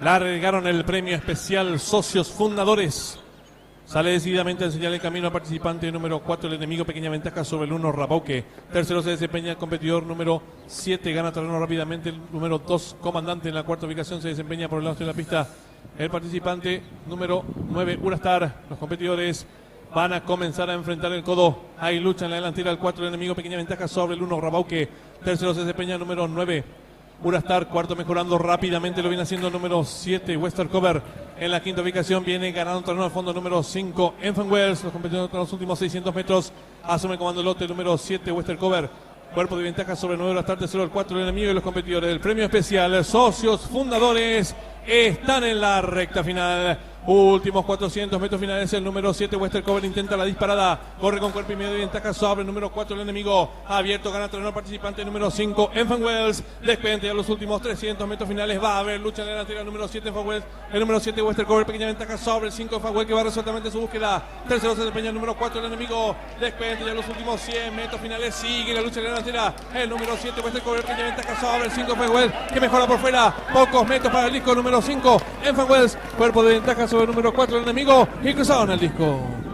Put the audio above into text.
Largaron el premio especial Socios Fundadores. Sale decididamente a enseñar el camino al participante número 4, el enemigo, pequeña ventaja sobre el 1, Rabauque. Tercero se desempeña el competidor número 7, gana terreno rápidamente el número 2, comandante. En la cuarta ubicación se desempeña por el lado de la pista el participante número 9, Urastar. Los competidores van a comenzar a enfrentar el codo. Hay lucha en la delantera, el 4, el enemigo, pequeña ventaja sobre el 1, Rabauque. Tercero se desempeña el número 9, Urastar. Cuarto mejorando rápidamente, lo viene haciendo el número 7, Western Cover. En la quinta ubicación viene ganando terreno al fondo número 5, Enfant Wells. Los competidores con los últimos 600 metros. Asume el comando el lote número 7, Western Cover. Cuerpo de ventaja sobre el 9, Urastar. Tercero el 4, el enemigo, y los competidores del premio especial Socios Fundadores están en la recta final. Últimos 400 metros finales, el número 7, Western Cover, intenta la disparada, corre con cuerpo y medio de ventaja sobre el número 4, el enemigo, abierto, gana terreno participante número 5, Enfant Wells. Despende a los últimos 300 metros finales, va a haber lucha en la delantera, el número 7, Enfant Wells, el número 7, Western Cover, pequeña ventaja sobre el 5, Enfant Wells, que va resueltamente su búsqueda. Tercero se desempeña el número 4, el enemigo, despende ya los últimos 100 metros finales, sigue la lucha en la delantera, el número 7, Western Cover, pequeña ventaja sobre el 5, Enfant Wells, que mejora por fuera, pocos metros para el disco número 5, Enfant Wells, cuerpo de ventaja sobre el número 4, el enemigo, y cruzado en el disco.